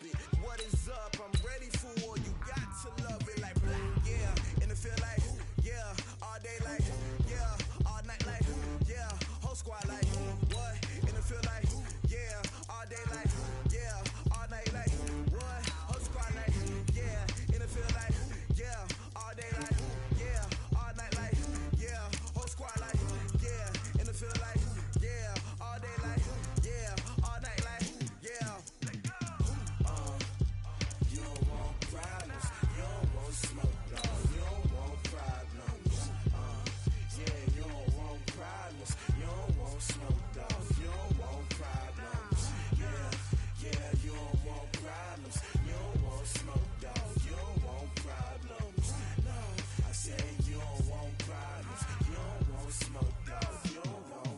bump it. What is up? I'm ready for war. You got to love it like black, yeah. And it feel like, yeah. All day like, yeah. All night like, yeah. Whole squad like, what? And it feel like, yeah. All day like, yeah. All night like, what? Whole squad like, yeah. And it feel like, yeah. All day like, yeah. All night like, yeah. Whole squad like, yeah. And it feel like, yeah. All day like, yeah. All night like, yeah. You don't want problems. You don't want smoke, dog. You don't want problems. Yeah, you don't want problems. You don't want smoke, dog. You don't want problems. Yeah, you don't want problems. You don't want smoke, dog. You don't want problems. No, I said you don't want problems. You don't want smoke, dog. You don't want.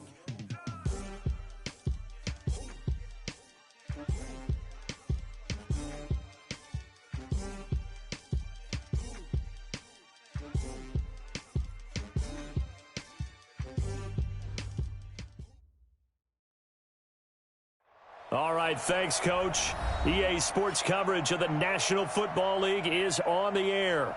All right, thanks, Coach. EA Sports coverage of the National Football League is on the air.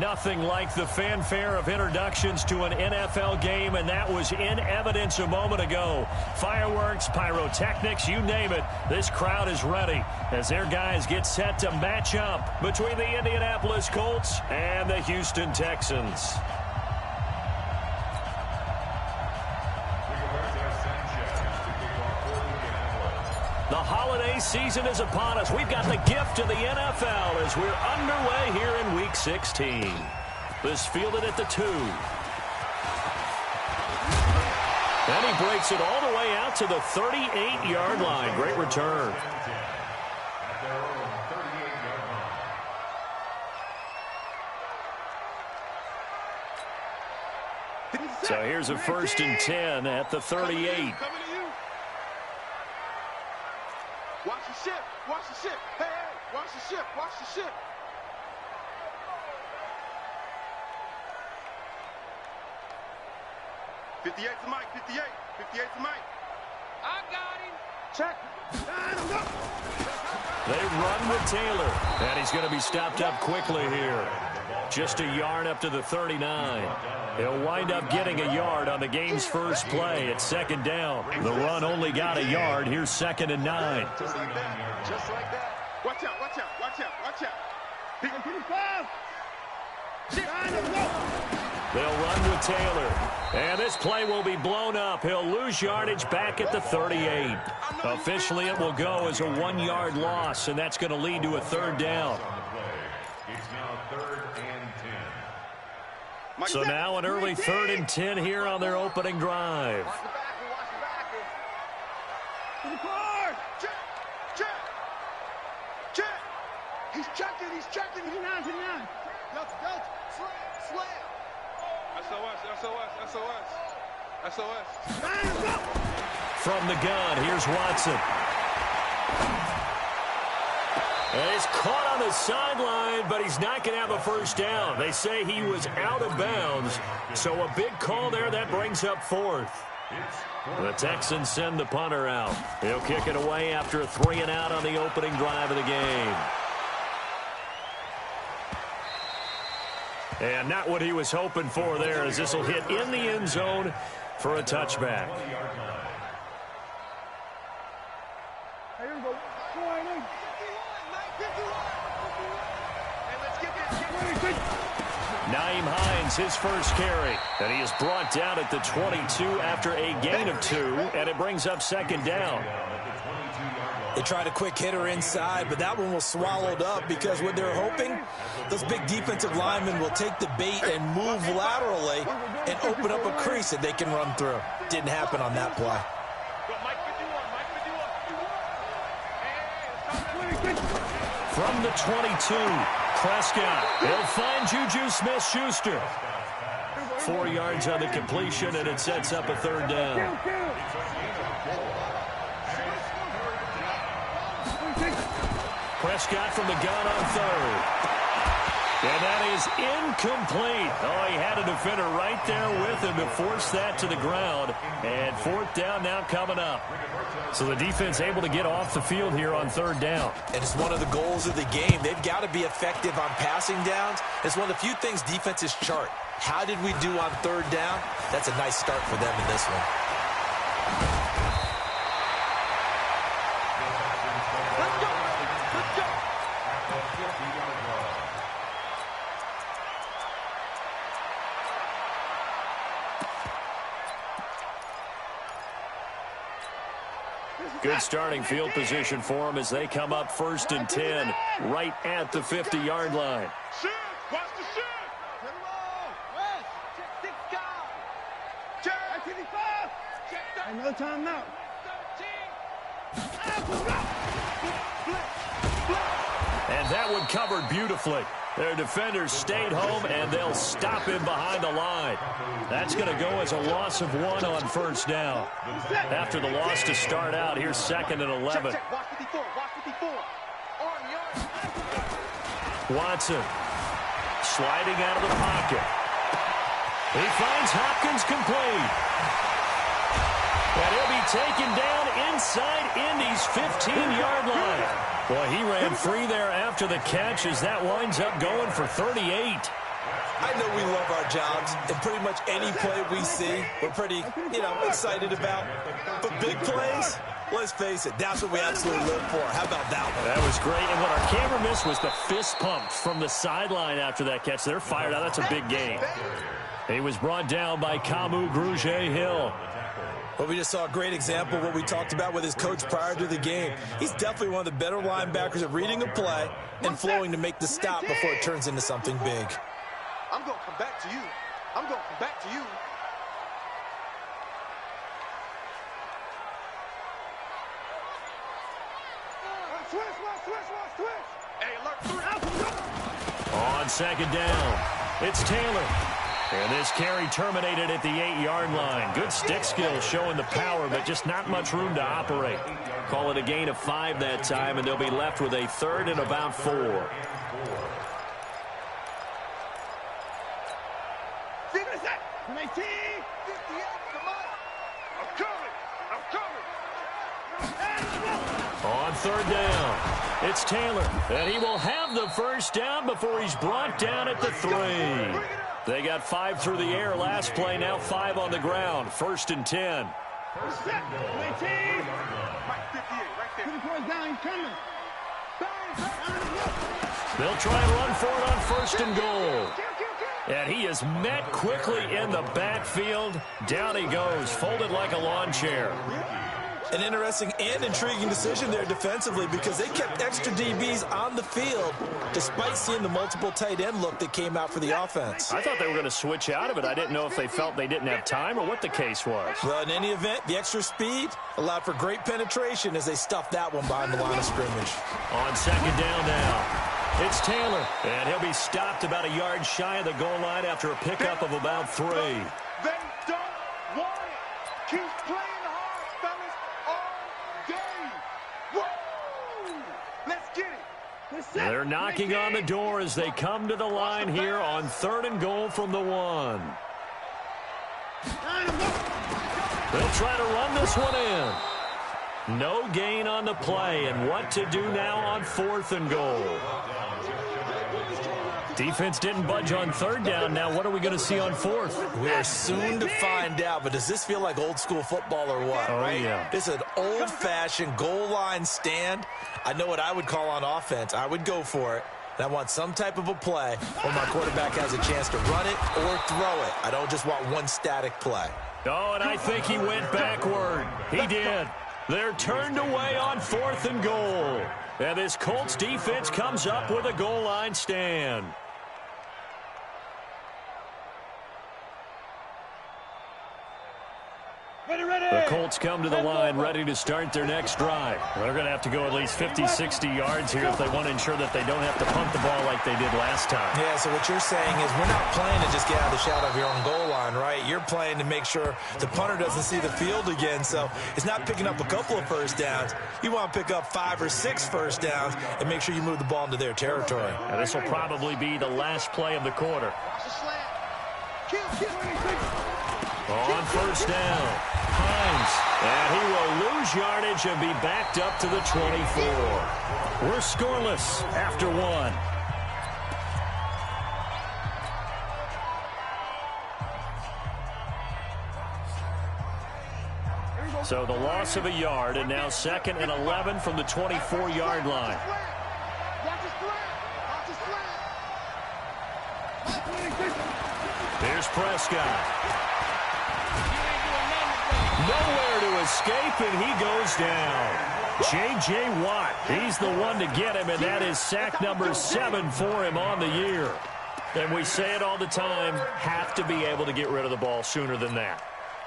Nothing like the fanfare of introductions to an NFL game, and that was in evidence a moment ago. Fireworks, pyrotechnics, you name it. This crowd is ready as their guys get set to match up between the Indianapolis Colts and the Houston Texans. The holiday season is upon us. We've got the gift of the NFL as we're underway here in Week 16. This fielded at the 2. And he breaks it all the way out to the 38-yard line. Great return. So here's a 1st and 10 at the 38. Watch the ship. Watch the ship. Hey, watch the ship. Watch the ship. '58 to Mike. 58. 58 to Mike. I got him. Check. They run with Taylor. And he's going to be stopped up quickly here. Just a yard up to the 39. He'll wind up getting a yard on the game's first play at 2nd down. The run only got a yard. Here's 2nd and 9. Just like that. Just like that. Watch out. Watch out. Watch out. Watch out. They'll run with Taylor. And this play will be blown up. He'll lose yardage back at the 38. Officially, it will go as a 1-yard loss, and that's going to lead to a 3rd down. It's now 3rd and 10. So now an early 3rd and 10 here on their opening drive. Watch the back. Watch the back. To the car. Check. Check. Check. He's checking. He's checking. He's not. Go. Slam. SOS. From the gun, here's Watson. And he's caught on the sideline, but he's not going to have a 1st down. They say he was out of bounds, so a big call there. That brings up 4th. The Texans send the punter out. He'll kick it away after a 3-and-out on the opening drive of the game. And not what he was hoping for there, as this will hit in the end zone for a touchback. Naeem Hines, his first carry. And he is brought down at the 22 after a gain of 2, and it brings up 2nd down. They tried a quick hitter inside, but that one was swallowed up because what they're hoping, those big defensive linemen will take the bait and move laterally and open up a crease that they can run through. Didn't happen on that play. From the 22, Prescott. He'll find Juju Smith-Schuster. 4 yards on the completion, and it sets up a 3rd down. Prescott from the gun on 3rd. And that is incomplete. Oh, he had a defender right there with him to force that to the ground. And fourth down now coming up. So the defense able to get off the field here on third down. And it's one of the goals of the game. They've got to be effective on passing downs. It's one of the few things defenses chart. How did we do on third down? That's a nice start for them in this one. Let's go. Let's go. Good starting field position for them as they come up 1st and 10 right at the 50-yard line. Shoot. Watch the shoot. Hit him all. West. Check 6 guys. Check 55. Check 30. And no time now. 13. And that one covered beautifully. Their defenders stayed home, and they'll stop him behind the line. That's going to go as a loss of 1 on first down. After the loss to start out, here's 2nd and 11. Check. Watch 54. Watch 54. Watson sliding out of the pocket. He finds Hopkins complete. And he'll be taken down inside Indy's 15-yard line. Boy, he ran free there after the catch as that winds up going for 38. I know we love our jobs, and pretty much any play we see, we're pretty, excited about. But big plays, let's face it, that's what we absolutely live for. How about that one? That was great, and what our camera missed was the fist pumps from the sideline after that catch. They're fired out. That's a big gain. He was brought down by Kamu Grugier-Hill. Well, we just saw a great example of what we talked about with his coach prior to the game. He's definitely one of the better linebackers at reading a play and flowing to make the stop before it turns into something big. I'm going to come back to you. I'm going to come back to you. Switch. Hey, alert 3. On 2nd down, it's Taylor. And this carry terminated at the 8-yard line. Good stick skill showing the power, but just not much room to operate. Call it a gain of 5 that time, and they'll be left with a 3rd and about 4. 19, 58, come on. I'm coming. On 3rd down, it's Taylor. And he will have the first down before he's brought down at the 3. They got 5 through the air last play, now 5 on the ground. 1st and 10. 19. Right 58, right there. 2 points down, he's coming. They'll try and run for it on 1st and goal. And he is met quickly in the backfield. Down he goes, folded like a lawn chair. An interesting and intriguing decision there defensively because they kept extra DBs on the field despite seeing the multiple tight end look that came out for the offense. I thought they were going to switch out of it. I didn't know if they felt they didn't have time or what the case was. Well, in any event, the extra speed allowed for great penetration as they stuffed that one behind the line of scrimmage. On 2nd down now, it's Taylor. And he'll be stopped about a yard shy of the goal line after a pickup of about 3. They don't want it. Keep playing hard, fellas, all day. Woo! Let's get it. They're knocking on the door as they come to the line here on 3rd and goal from the 1. They'll try to run this one in. No gain on the play, and what to do now on 4th and goal. Defense didn't budge on 3rd down. Now what are we going to see on 4th? We are soon to find out, but does this feel like old school football or what? Oh, yeah. This is an old-fashioned goal line stand. I know what I would call on offense. I would go for it. And I want some type of a play where my quarterback has a chance to run it or throw it. I don't just want one static play. Oh, and I think he went backward. He did. They're turned away on 4th and goal. And this Colts defense comes up with a goal line stand. Ready. The Colts come to the line ready to start their next drive. They're going to have to go at least 50, 60 yards here if they want to ensure that they don't have to punt the ball like they did last time. Yeah, so what you're saying is we're not playing to just get out of the shadow of your own goal line, right? You're playing to make sure the punter doesn't see the field again. So it's not picking up a couple of first downs. You want to pick up 5 or 6 first downs and make sure you move the ball into their territory. And this will probably be the last play of the quarter. On first down, Hines, and he will lose yardage and be backed up to the 24. We're scoreless after 1. So the loss of a yard, and now 2nd and 11 from the 24-yard line. Here's Prescott. Nowhere to escape, and he goes down. J.J. Watt, he's the one to get him, and that is sack number 7 for him on the year. And we say it all the time, have to be able to get rid of the ball sooner than that.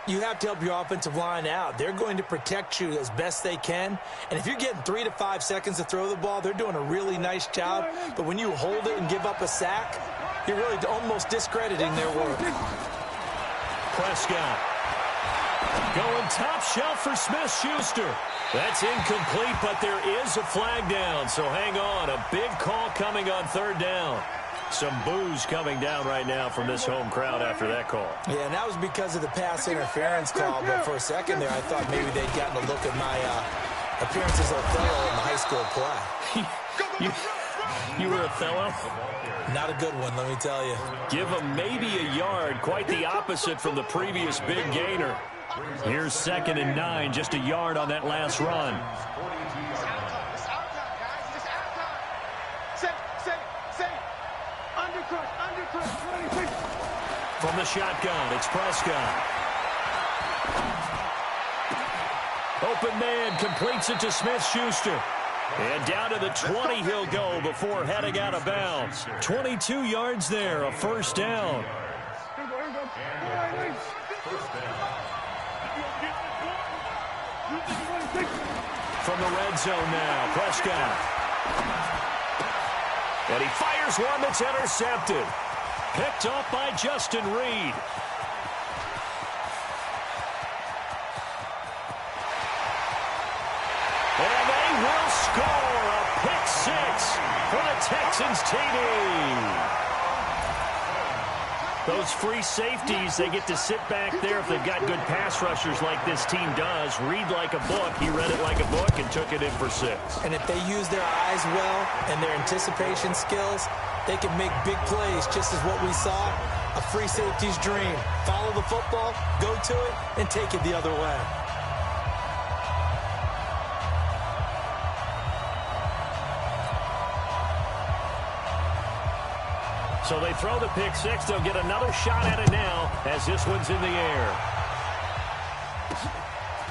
You have to help your offensive line out. They're going to protect you as best they can. And if you're getting 3 to 5 seconds to throw the ball, they're doing a really nice job. But when you hold it and give up a sack, you're really almost discrediting their work. Prescott going top shelf for Smith-Schuster. That's incomplete, but there is a flag down. So hang on, a big call coming on 3rd down. Some boos coming down right now from this home crowd after that call. Yeah, and that was because of the pass interference call. But for a second there, I thought maybe they'd gotten a look at my appearance as Othello in the high school play. You were Othello? Not a good one, let me tell you. Give him maybe a yard, quite the opposite from the previous big gainer. Here's 2nd and 9, just a yard on that last run. From the shotgun, it's Prescott. Open man, completes it to Smith-Schuster. And down to the 20 he'll go before heading out of bounds. 22 yards there, a first down. From the red zone now, Prescott. And he fires one that's intercepted. Picked off by Justin Reed. And they will score a pick 6 for the Texans TD. Those free safeties, they get to sit back there if they've got good pass rushers like this team does. Read like a book. He read it like a book and took it in for 6. And if they use their eyes well and their anticipation skills, they can make big plays, just as what we saw. A free safety's dream. Follow the football, go to it, and take it the other way. So they throw the pick 6. They'll get another shot at it now as this one's in the air.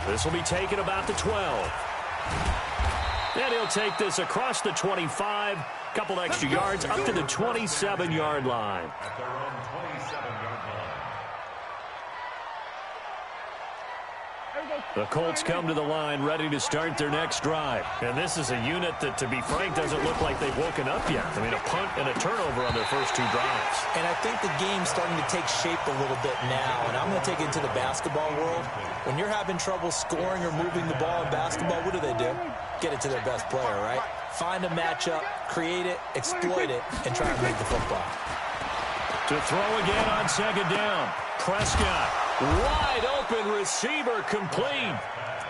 This will be taken about the 12. And he'll take this across the 25. Couple extra yards up to the 27-yard line. At their own 27-yard line. The Colts come to the line ready to start their next drive. And this is a unit that, to be frank, doesn't look like they've woken up yet. I mean, a punt and a turnover on their first 2 drives. And I think the game's starting to take shape a little bit now. And I'm going to take it into the basketball world. When you're having trouble scoring or moving the ball in basketball, what do? Get it to their best player, right? Find a matchup, create it, exploit it, and try and make the football. To throw again on 2nd down. Prescott, wide open receiver, complete.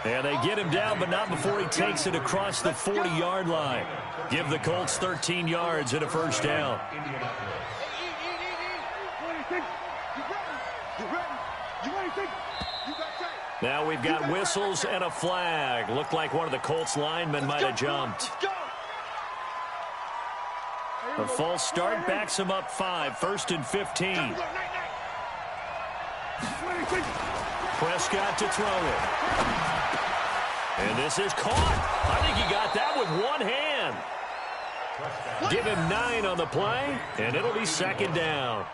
And they get him down, but not before he takes it across the 40-yard line. Give the Colts 13 yards and a first down. Now we've got whistles and a flag. Looked like one of the Colts linemen might have jumped. A false start backs him up 5, 1st and 15. Prescott to throw it. And this is caught. I think he got that with one hand. Give him 9 on the play, and it'll be 2nd down.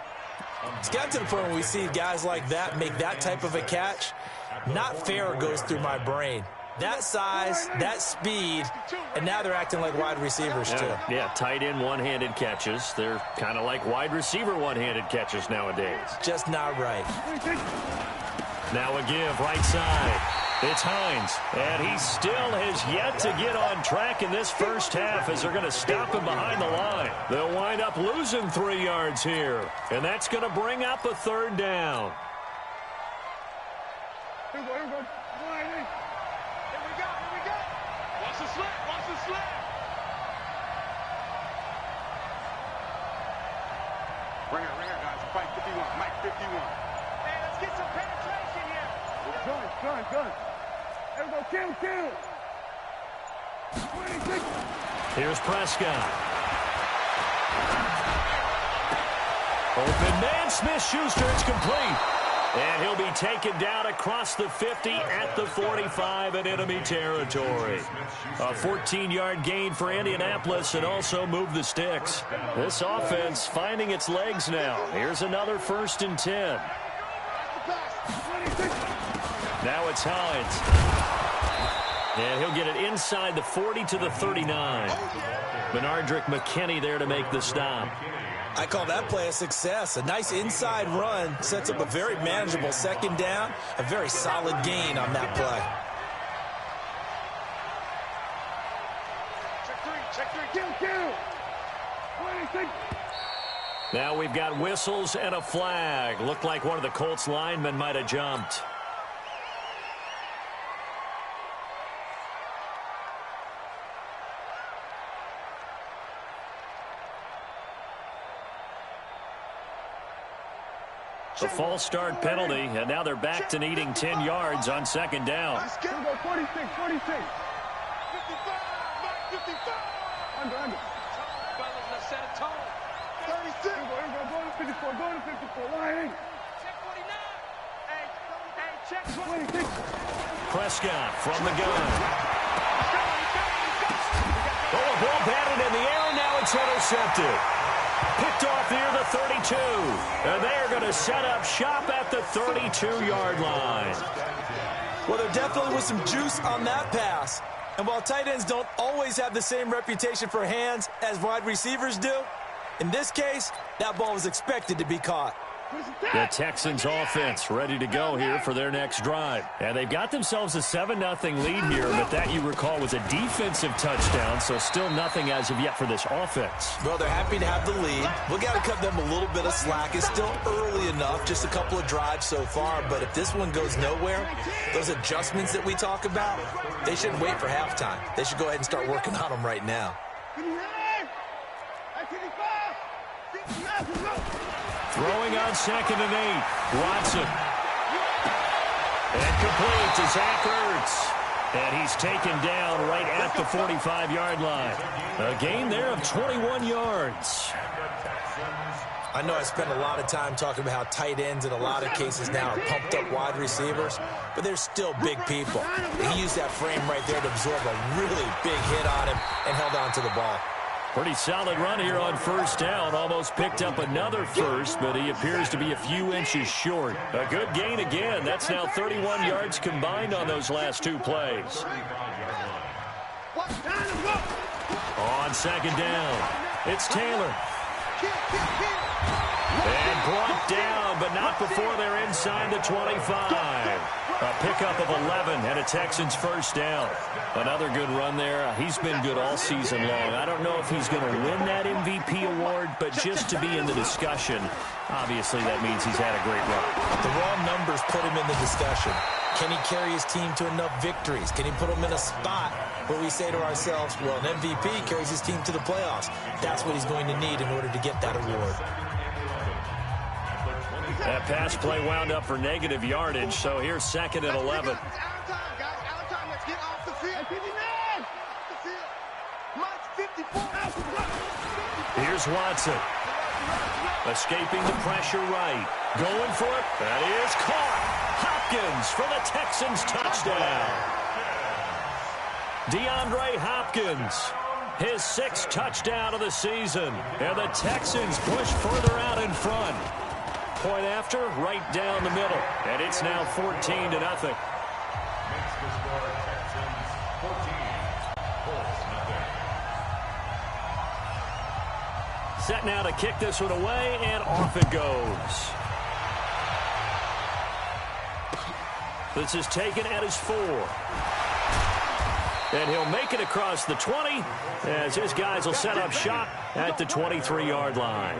It's gotten to the point where we see guys like that make that type of a catch. Not fair goes through my brain. That size, that speed, and now they're acting like wide receivers too. Yeah, tight end one-handed catches. They're kind of like wide receiver one-handed catches nowadays. Just not right. Now a give right side. It's Hines, and he still has yet to get on track in this first half as they're going to stop him behind the line. They'll wind up losing 3 yards here, and that's going to bring up a third down. Here we go. Watch the slip. Ring her, guys. Fight 51. Mike 51. Hey, let's get some penetration here. Gun. Here we go. Kill. 26. Here's Prescott. Open man, Smith-Schuster. It's complete. And he'll be taken down across the 50 at the 45 in enemy territory. A 14-yard gain for Indianapolis and also move the sticks. This offense finding its legs now. Here's another 1st and 10. Now it's Hines. And he'll get it inside the 40 to the 39. Benardrick McKinney there to make the stop. I call that play a success. A nice inside run sets up a very manageable 2nd down. A very solid gain on that play. Check three. Kill. 26. Now we've got whistles and a flag. Looked like one of the Colts linemen might have jumped. The false start penalty, and now they're back to needing 10 yards on 2nd down. Let's go. 46. 55. Mike 55. Under. Fellas, let's set a tone. 36. Here we go. Going to 54. Line. Check 49. Hey, check 26. Prescott from the gun. Oh, a ball batted in the air, and now it's intercepted. Picked off near the 32. And they're going to set up shop at the 32-yard line. Well, there definitely was some juice on that pass. And while tight ends don't always have the same reputation for hands as wide receivers do, in this case, that ball was expected to be caught. The Texans offense ready to go here for their next drive. And they've got themselves a 7-0 lead here, but that, you recall, was a defensive touchdown, so still nothing as of yet for this offense. Well, they're happy to have the lead. We've got to cut them a little bit of slack. It's still early enough, just a couple of drives so far, but if this one goes nowhere, those adjustments that we talk about, they shouldn't wait for halftime. They should go ahead and start working on them right now. Throwing on 2nd and 8. Watson. And complete to Zach Ertz. And he's taken down right at the 45-yard line. A gain there of 21 yards. I know I spent a lot of time talking about how tight ends in a lot of cases now are pumped up wide receivers, but they're still big people. He used that frame right there to absorb a really big hit on him and held on to the ball. Pretty solid run here on 1st down. Almost picked up another first, but he appears to be a few inches short. A good gain again. That's now 31 yards combined on those last 2 plays. On 2nd down, it's Taylor. And brought down, but not before they're inside the 25. A pickup of 11 and a Texans 1st down. Another good run there. He's been good all season long. I don't know if he's going to win that MVP award, but just to be in the discussion, obviously that means he's had a great run. The raw numbers put him in the discussion. Can he carry his team to enough victories? Can he put them in a spot where we say to ourselves, well, an MVP carries his team to the playoffs. That's what he's going to need in order to get that award. That pass play wound up for negative yardage, so here's 2nd and 11. It's our time, guys. Our time. Let's get off the field. 59. Off the field. Mike's 54. Here's Watson. Escaping the pressure right. Going for it. That is caught. Hopkins for the Texans touchdown. DeAndre Hopkins. His 6th touchdown of the season. And the Texans push further out in front. point after, right down the middle. And it's now 14-0. Makes the score Texans 14, Colts nothing. Set now to kick this one away, and off it goes. This is taken at his 4. And he'll make it across the 20 as his guys will set up shop at the 23-yard line.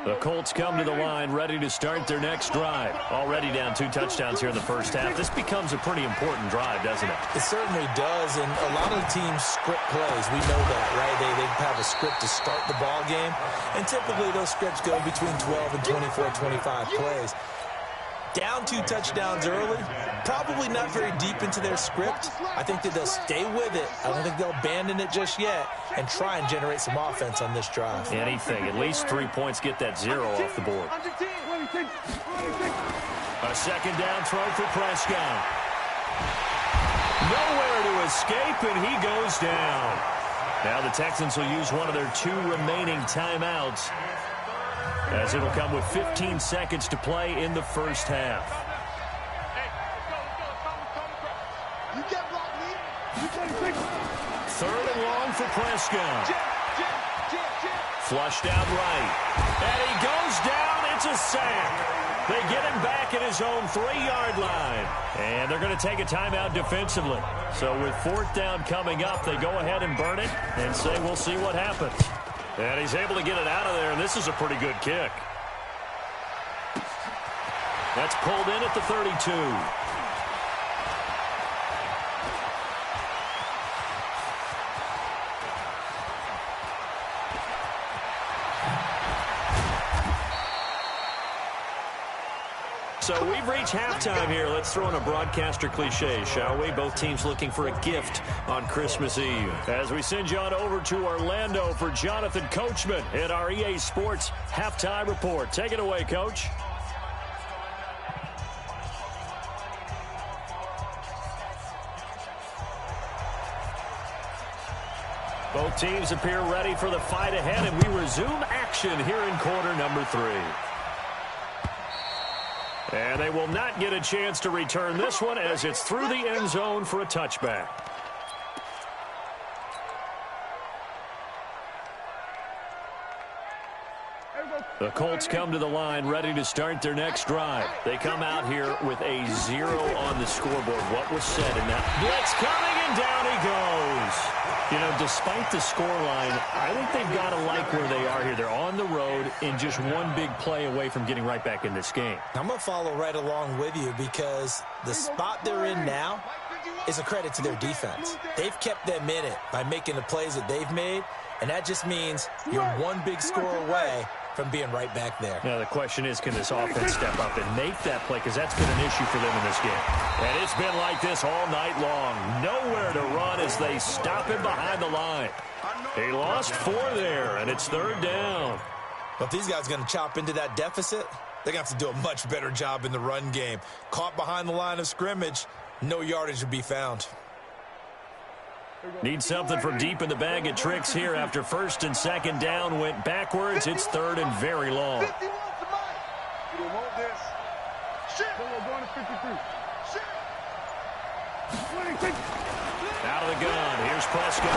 The Colts come to the line ready to start their next drive. Already down 2 touchdowns here in the first half. This becomes a pretty important drive, doesn't it? It certainly does, and a lot of the teams script plays. We know that, right? They have a script to start the ball game, and typically those scripts go between 12 and 24, 25 plays. Down 2 touchdowns early, probably not very deep into their script. I think that they'll stay with it. I don't think they'll abandon it just yet and try and generate some offense on this drive. Anything. At least 3 points, get that 0 off the board. A second down throw for Prescott. Nowhere to escape, and he goes down. Now the Texans will use one of their 2 remaining timeouts, as it'll come with 15 seconds to play in the first half. Third and long for Prescott. Flushed out right. And he goes down. It's a sack. They get him back at his own 3-yard line. And they're going to take a timeout defensively. So with 4th down coming up, they go ahead and burn it and say we'll see what happens. And he's able to get it out of there, and this is a pretty good kick. That's pulled in at the 32. So we've reached halftime here. Let's throw in a broadcaster cliche, shall we? Both teams looking for a gift on Christmas Eve. As we send you on over to Orlando for Jonathan Coachman in our EA Sports Halftime Report. Take it away, Coach. Both teams appear ready for the fight ahead, and we resume action here in quarter number 3. And they will not get a chance to return this one as it's through the end zone for a touchback. The Colts come to the line ready to start their next drive. They come out here with a 0 on the scoreboard. What was said in that? Blitz coming, and down he goes. You know, despite the scoreline, I think they've got to like where they are here. They're on the road in just one big play away from getting right back in this game. I'm going to follow right along with you because the spot they're in now is a credit to their defense. They've kept them in it by making the plays that they've made, and that just means you're one big score away from being right back there. Now, the question is, can this offense step up and make that play? Because that's been an issue for them in this game. And it's been like this all night long. Nowhere to run as they stop him behind the line. He lost 4 there, and it's 3rd down. But these guys are going to chop into that deficit. They're going to have to do a much better job in the run game. Caught behind the line of scrimmage, no yardage to be found. Need something from deep in the bag of tricks here after 1st and 2nd down went backwards. It's 3rd and very long. Out of the gun, here's Prescott.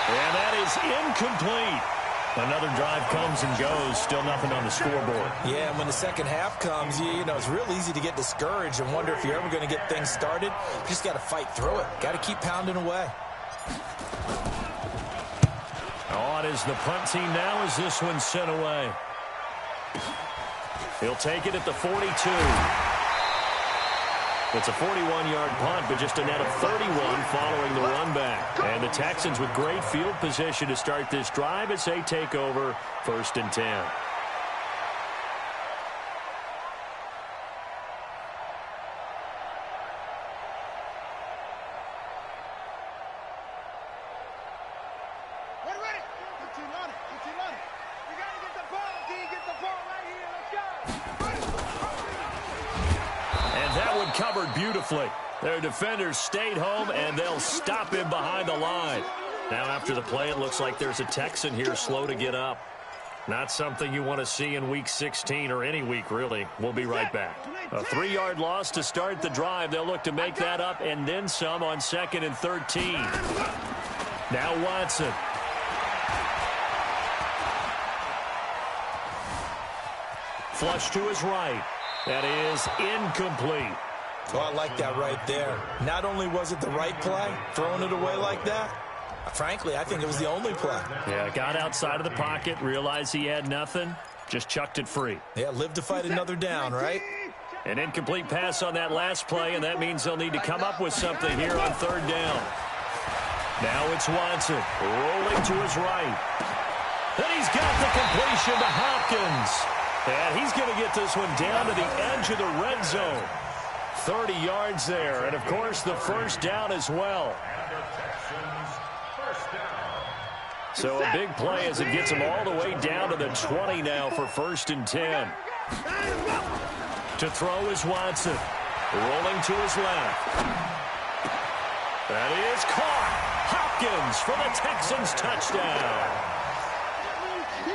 And that is incomplete. Another drive comes and goes, still nothing on the scoreboard. Yeah, and when the second half comes, you know, it's real easy to get discouraged and wonder if you're ever going to get things started. You just got to fight through it. Got to keep pounding away. On is the punt team now as this one's sent away. He'll take it at the 42. It's a 41-yard punt, but just a net of 31 following the run back. And the Texans with great field position to start this drive as they take over 1st and 10. Covered beautifully. Their defenders stayed home, and they'll stop him behind the line. Now after the play, it looks like there's a Texan here slow to get up. Not something you want to see in Week 16 or any week, really. We'll be right back. A 3-yard loss to start the drive. They'll look to make that up and then some on 2nd and 13. Now Watson. Flush to his right. That is incomplete. Oh, I like that right there. Not only was it the right play, throwing it away like that, frankly, I think it was the only play. Yeah, got outside of the pocket, realized he had nothing, just chucked it free. Yeah, live to fight another down, right? An incomplete pass on that last play, and that means they'll need to come up with something here on 3rd down. Now it's Watson, rolling to his right. And he's got the completion to Hopkins. And he's going to get this one down to the edge of the red zone. 30 yards there, and of course the first down as well. So a big play as it gets him all the way down to the 20 now for 1st and 10. To throw is Watson. Rolling to his left. That is caught. Hopkins for the Texans touchdown.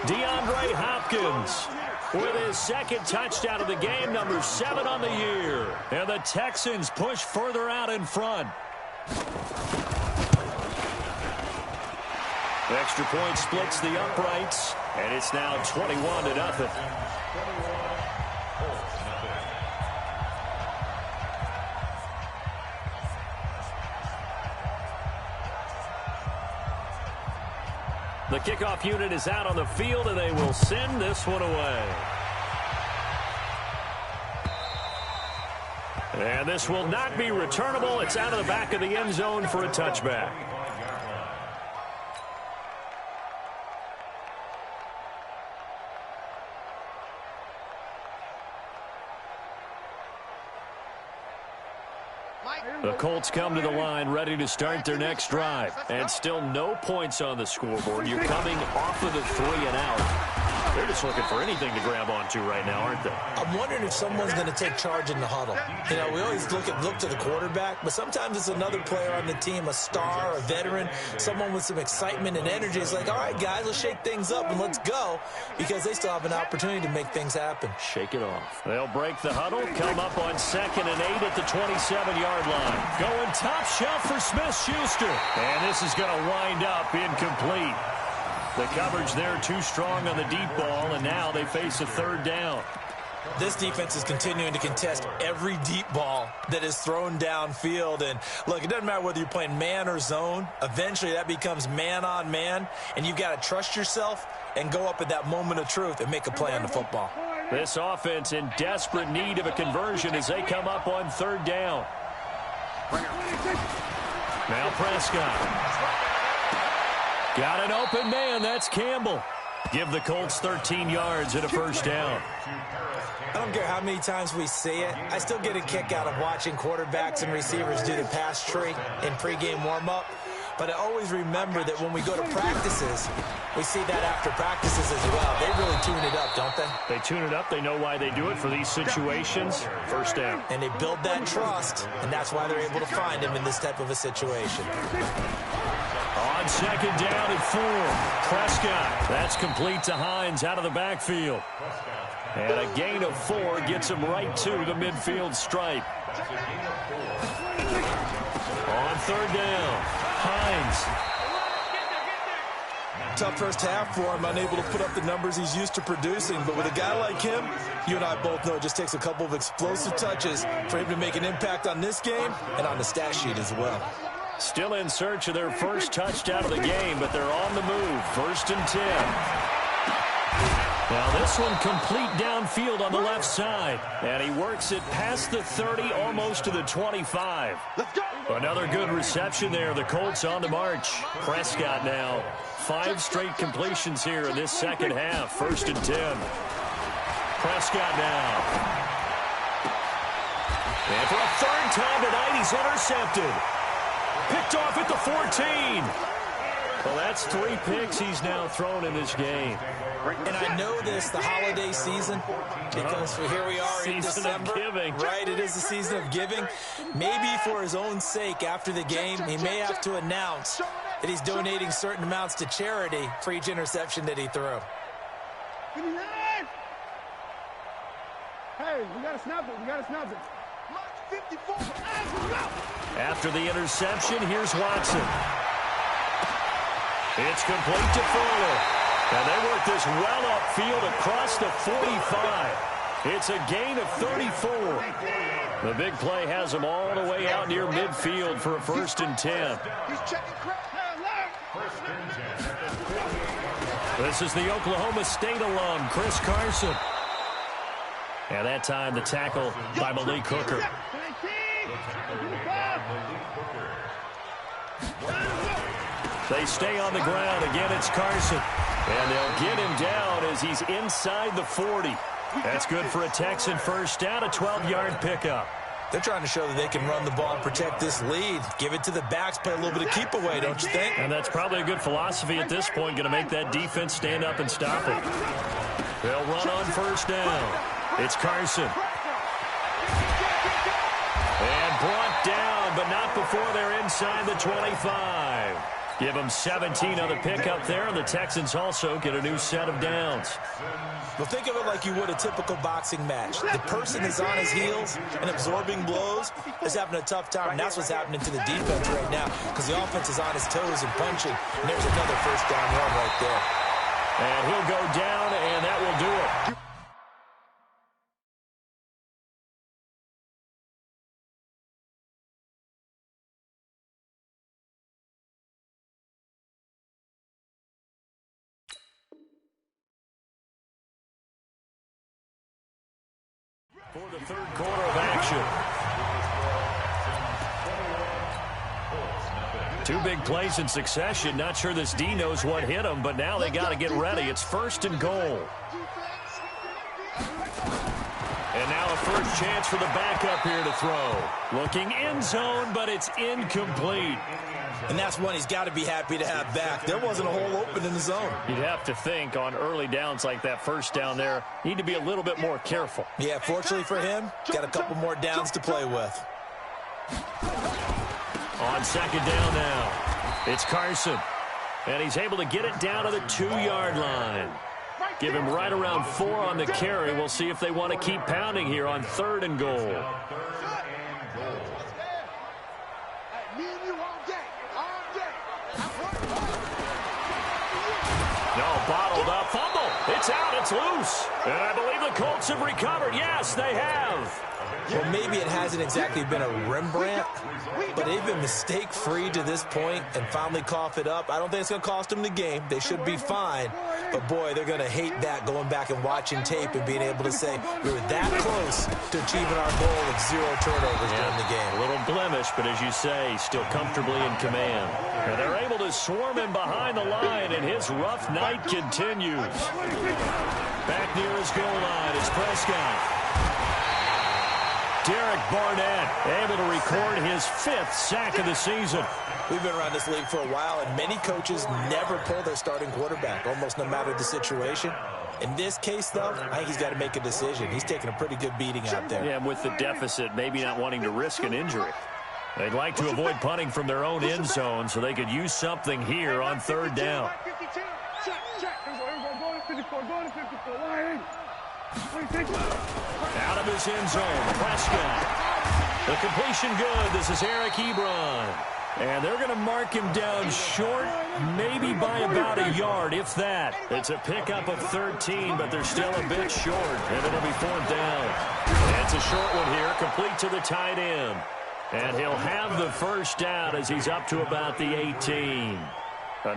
DeAndre Hopkins with his 2nd touchdown of the game, number 7 on the year. And the Texans push further out in front. Extra point splits the uprights, and it's now 21-0. The kickoff unit is out on the field, and they will send this one away. And this will not be returnable. It's out of the back of the end zone for a touchback. The Colts come to the line ready to start their next drive. And still no points on the scoreboard. You're coming off of the 3 and out. They're just looking for anything to grab onto right now, aren't they? I'm wondering if someone's going to take charge in the huddle. You know, we always look to the quarterback, but sometimes it's another player on the team, a star, a veteran, someone with some excitement and energy. It's like, all right, guys, let's shake things up and let's go, because they still have an opportunity to make things happen. Shake it off. They'll break the huddle, come up on 2nd and 8 at the 27-yard line. Going top shelf for Smith-Schuster. And this is going to wind up incomplete. The coverage there too strong on the deep ball, and now they face a 3rd down. This defense is continuing to contest every deep ball that is thrown downfield. And, look, it doesn't matter whether you're playing man or zone. Eventually that becomes man-on-man, and you've got to trust yourself and go up at that moment of truth and make a play on the football. This offense in desperate need of a conversion as they come up on 3rd down. Now Prescott. Got an open man. That's Campbell. Give the Colts 13 yards and a 1st down. I don't care how many times we see it. I still get a kick out of watching quarterbacks and receivers do the pass tree in pregame warm-up. But I always remember that when we go to practices, we see that after practices as well. They really tune it up, don't they? They tune it up. They know why they do it for these situations. 1st down. And they build that trust, and that's why they're able to find him in this type of a situation. On 2nd down and 4. Prescott. That's complete to Hines out of the backfield. And a gain of 4 gets him right to the midfield stripe. On 3rd down, Hines. Tough first half for him, unable to put up the numbers he's used to producing. But with a guy like him, you and I both know it just takes a couple of explosive touches for him to make an impact on this game and on the stat sheet as well. Still in search of their first touchdown of the game, but they're on the move. 1st and 10. Now this one complete downfield on the left side. And he works it past the 30, almost to the 25. Another good reception there. The Colts on the march. Prescott now. 5 straight completions here in this 2nd half. 1st and 10. Prescott now. And for a 3rd time tonight, he's intercepted. Picked off at the 14. Well, that's 3 picks he's now thrown in this game. And I know this, the holiday season, because here we are in December. Right, it is the season of giving. Maybe for his own sake, after the game, he may have to announce that he's donating certain amounts to charity for each interception that he threw. Hey, we gotta snap it. We gotta snap it. 54. After the interception, here's Watson. It's complete to Fuller. And they work this well upfield across the 45. It's a gain of 34. The big play has them all the way out near midfield for a 1st and 10. This is the Oklahoma State alum, Chris Carson. And that time the tackle by Malik Hooker. They stay on the ground. Again, it's Carson. And they'll get him down as he's inside the 40. That's good for a Texan first down, a 12-yard pickup. They're trying to show that they can run the ball and protect this lead. Give it to the backs, play a little bit of keep away, don't you think? And that's probably a good philosophy at this point, going to make that defense stand up and stop it. They'll run on first down. It's Carson. And brought down, but not before they're inside the 25. Give them 17 on the pickup there, and the Texans also get a new set of downs. Well, think of it like you would a typical boxing match. The person is on his heels and absorbing blows is having a tough time, and that's what's happening to the defense right now because the offense is on his toes and punching, and there's another first down run right there. And he'll go down, and that will do it. For the 3rd quarter of action. 2 big plays in succession. Not sure this D knows what hit him, but now they got to get ready. It's 1st and goal. And now a first chance for the backup here to throw. Looking end zone, but it's incomplete. And that's one he's got to be happy to have back. There wasn't a hole open in the zone. You'd have to think on early downs like that first down there, need to be a little bit more careful. Yeah, fortunately for him, got a couple more downs to play with. On 2nd down now, it's Carson. And he's able to get it down to the 2-yard line. Give him right around 4 on the carry. We'll see if they want to keep pounding here on 3rd and goal. No, bottled up. Fumble. It's out. It's loose. And I believe the Colts have recovered. Yes, they have. Well, maybe it hasn't exactly been a Rembrandt, but they've been mistake-free to this point and finally cough it up. I don't think it's going to cost them the game. They should be fine. But, boy, they're going to hate that going back and watching tape and being able to say we were that close to achieving our goal of 0 turnovers during the game. A little blemish, but as you say, still comfortably in command. And they're able to swarm him behind the line, and his rough night continues. Back near his goal line is Prescott. Derek Barnett able to record his 5th sack of the season. We've been around this league for a while, and many coaches never pull their starting quarterback, almost no matter the situation. In this case, though, I think he's got to make a decision. He's taking a pretty good beating out there. Yeah, with the deficit, maybe not wanting to risk an injury. They'd like to avoid punting from their own end zone so they could use something here on 3rd down. Out of his end zone, Prescott. The completion good. This is Eric Ebron. And they're going to mark him down short, maybe by about a yard, if that. It's a pickup of 13, but they're still a bit short, and it'll be 4th down. And it's a short one here, complete to the tight end. And he'll have the first down as he's up to about the 18.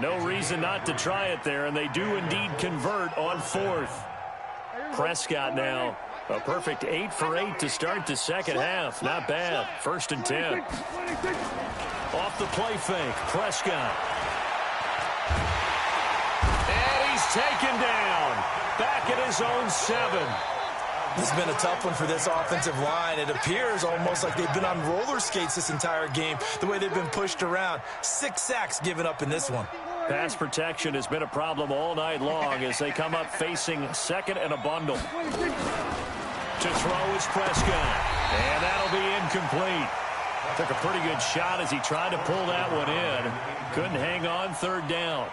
No reason not to try it there, and they do indeed convert on 4th. Prescott now, a perfect 8 for 8 to start the second half. Not bad. 1st and 10. Off the play fake, Prescott. And he's taken down. Back at his own 7. This has been a tough one for this offensive line. It appears almost like they've been on roller skates this entire game, the way they've been pushed around. 6 sacks given up in this one. Pass protection has been a problem all night long as they come up facing second and a bundle. To throw is Prescott, and that'll be incomplete. Took a pretty good shot as he tried to pull that one in. Couldn't hang on, third down.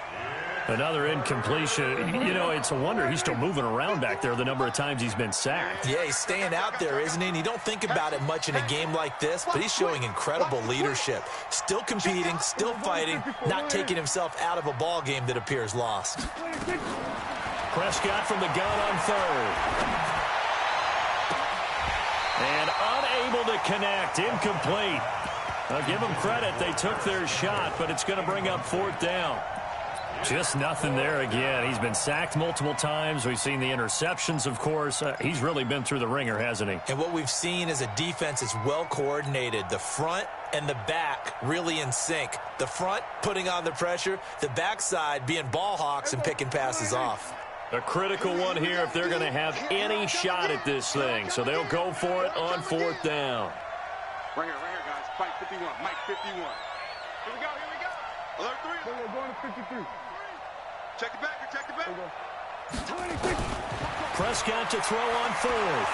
Another incompletion. You know, it's a wonder he's still moving around back there the number of times he's been sacked. Yeah, he's staying out there, isn't he? And you don't think about it much in a game like this, but he's showing incredible leadership. Still competing, still fighting, not taking himself out of a ball game that appears lost. Prescott from the gun on third. And unable to connect, incomplete. I'll give them credit. They took their shot, but it's going to bring up fourth down. Just nothing there again. He's been sacked multiple times. We've seen the interceptions, of course. He's really been through the ringer, hasn't he? And what we've seen is a defense that's well coordinated. The front and the back really in sync. The front putting on the pressure, the backside being ball hawks and picking passes off. A critical one here if they're going to have any shot at this thing. So they'll go for it on fourth down. Right here, guys. Fight 51. Mike 51. Here we go. Alert 3. We're going to 53. Check the back. Check the back. 26. Prescott to throw on fourth.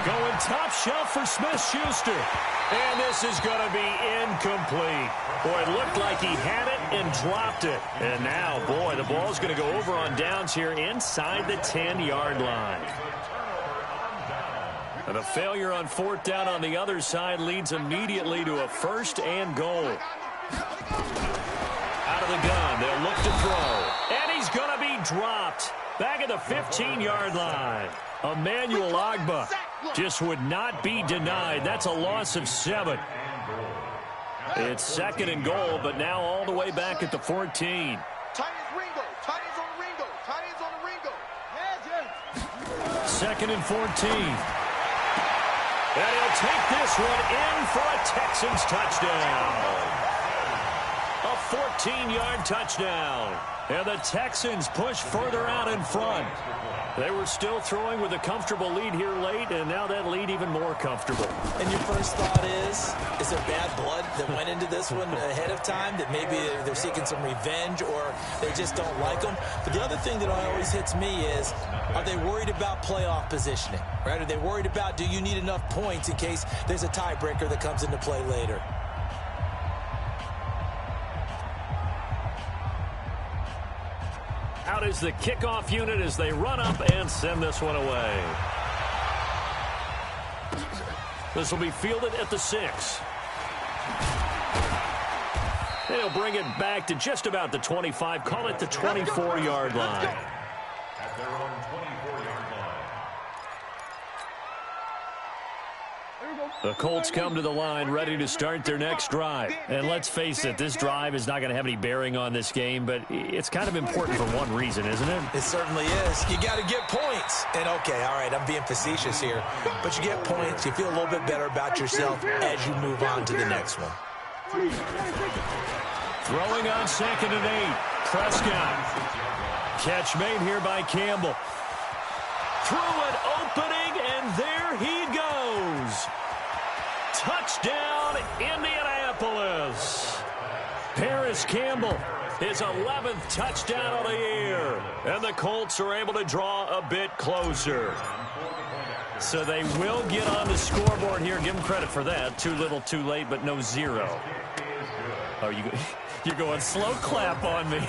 Going top shelf for Smith-Schuster. And this is going to be incomplete. Boy, it looked like he had it and dropped it. And now, boy, the ball's going to go over on downs here inside the 10-yard line. And a failure on fourth down on the other side leads immediately to a first and goal. Out of the gun, they'll look to throw. And he's going to be dropped. Back at the 15-yard line. Emmanuel Ogbah just would not be denied. That's a loss of 7. It's second and goal, but now all the way back at the 14. Tight ends Ringo. Tight ends on the Ringo. Tight ends on the Ringo. Yes. Second and 14. And he'll take this one in for a Texans touchdown. A 14-yard touchdown. And the Texans push further out in front. They were still throwing with a comfortable lead here late, and now that lead even more comfortable. And your first thought is there bad blood that went into this one ahead of time, that maybe they're seeking some revenge or they just don't like them? But the other thing that always hits me is, are they worried about playoff positioning, right? Are they worried about, do you need enough points in case there's a tiebreaker that comes into play later? Out is the kickoff unit as they run up and send this one away. This will be fielded at the 6. And he'll bring it back to just about the 25. Call it the 24-yard line. At their own 24-yard line. The Colts come to the line ready to start their next drive. And let's face it, this drive is not going to have any bearing on this game, but it's kind of important for one reason, isn't it? It certainly is. You got to get points. And, okay, all right, I'm being facetious here, but you get points. You feel a little bit better about yourself as you move on to the next one. Throwing on second and 8. Prescott. Catch made here by Campbell. Through an opening, and there he goes. Touchdown, Indianapolis. Paris Campbell, his 11th touchdown of the year. And the Colts are able to draw a bit closer. So they will get on the scoreboard here. Give them credit for that. Too little, too late, but no 0. Oh, you're going slow clap on me.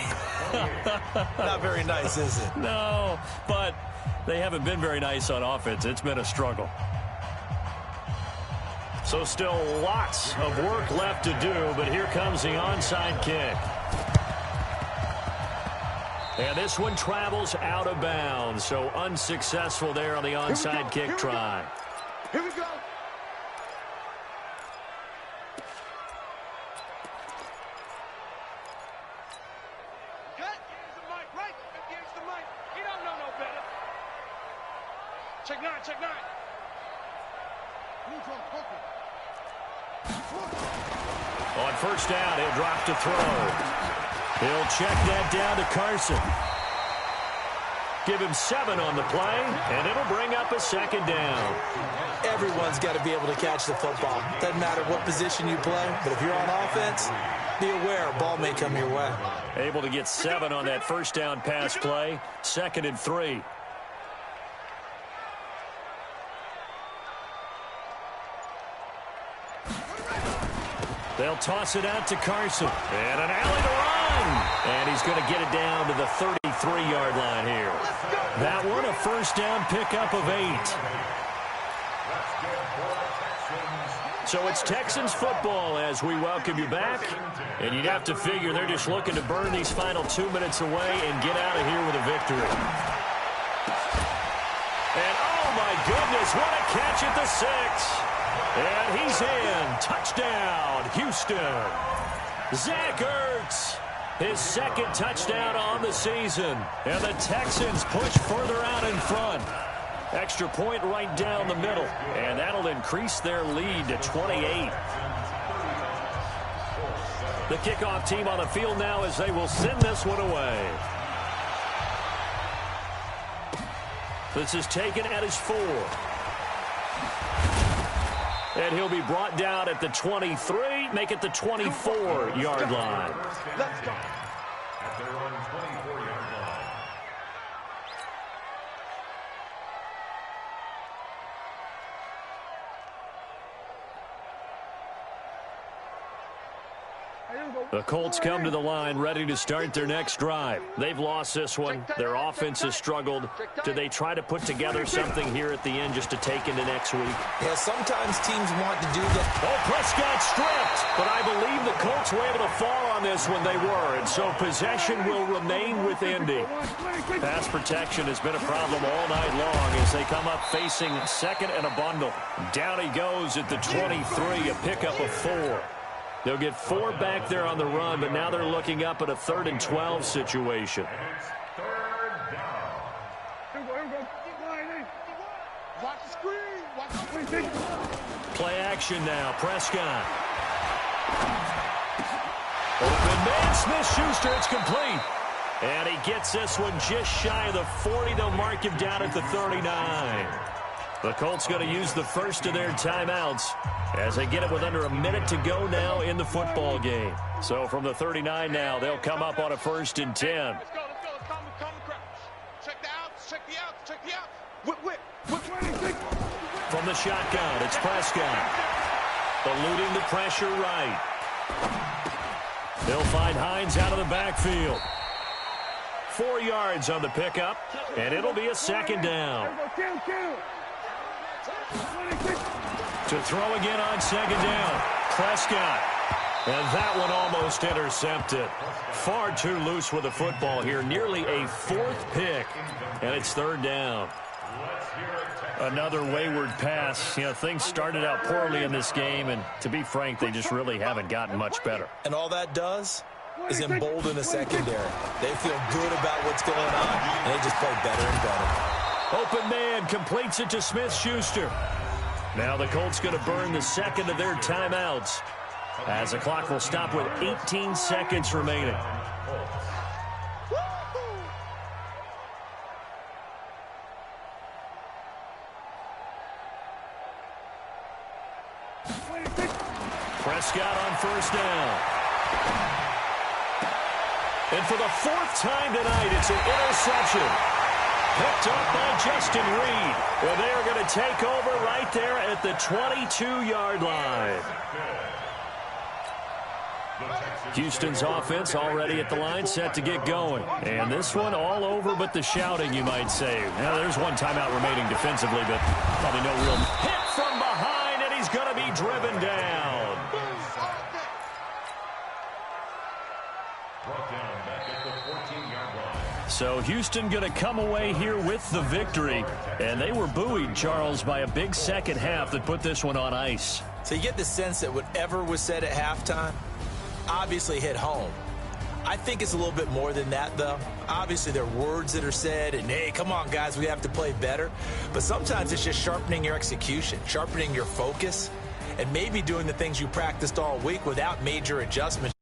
Not very nice, is it? No, but they haven't been very nice on offense. It's been a struggle. So still lots of work left to do, but here comes the onside kick. And this one travels out of bounds, so unsuccessful there on the onside kick try. Here we go. Cut. Here's the mic. Right. Here's the mic. He don't know no better. Check 9. Check 9. On first down, he'll drop to throw. He'll check that down to Carson. Give him 7 on the play, and it'll bring up a second down. Everyone's got to be able to catch the football. Doesn't matter what position you play, but if you're on offense, be aware, ball may come your way. Able to get 7 on that first down pass play. 2nd and 3. They'll toss it out to Carson. And an alley to run. And he's going to get it down to the 33-yard line here. That one, a first down pickup of 8. So it's Texans football as we welcome you back. And you'd have to figure they're just looking to burn these final 2 minutes away and get out of here with a victory. And oh my goodness, what a catch at the 6. And he's in. Touchdown, Houston. Zach Ertz, his 2nd touchdown on the season. And the Texans push further out in front. Extra point right down the middle. And that'll increase their lead to 28. The kickoff team on the field now as they will send this one away. This is taken at his 4. And he'll be brought down at the 23, make it the 24-yard line. Let's go. At their own 24-yard line. The Colts come to the line ready to start their next drive. They've lost this one. Their offense has struggled. Do they try to put together something here at the end just to take into next week? Yeah, sometimes teams want to do that. Oh, Prescott stripped. But I believe the Colts were able to fall on this when they were. And so possession will remain with Indy. Pass protection has been a problem all night long as they come up facing 2nd and a bundle. Down he goes at the 23, a pickup of 4. They'll get 4 back there on the run, but now they're looking up at a 3rd and 12 situation. Watch the screen. Watch the screen. Play action now. Prescott. Open man, Smith-Schuster. It's complete. And he gets this one just shy of the 40. They'll mark him down at the 39. The Colts going to use the first of their timeouts as they get it with under a minute to go now in the football game. So from the 39 now, they'll come up on a 1st and 10. Let's go. Come crouch. Check the outs. Check the outs. Whip. From the shotgun, it's Prescott. Eluding the pressure right. They'll find Hines out of the backfield. 4 yards on the pickup, and it'll be a 2nd down. To throw again on 2nd down. Prescott. And that one almost intercepted. Far too loose with the football here. Nearly a 4th pick. And it's 3rd down. Another wayward pass. You know, things started out poorly in this game, and to be frank, they just really haven't gotten much better. And all that does is embolden the secondary. They feel good about what's going on, and they just play better and better. Open man completes it to Smith-Schuster. Now the Colts going to burn the 2nd of their timeouts as the clock will stop with 18 seconds remaining. Prescott on 1st down. And for the 4th time tonight, it's an interception. Picked up by Justin Reed. Well, they are going to take over right there at the 22-yard line. Houston's offense already at the line, set to get going. And this one all over but the shouting, you might say. Now, there's one timeout remaining defensively, but probably no real hit from behind, and he's going to be driven down. So Houston going to come away here with the victory. And they were buoyed, Charles, by a big second half that put this one on ice. So you get the sense that whatever was said at halftime obviously hit home. I think it's a little bit more than that, though. Obviously, there are words that are said, and, hey, come on, guys, we have to play better. But sometimes it's just sharpening your execution, sharpening your focus, and maybe doing the things you practiced all week without major adjustments.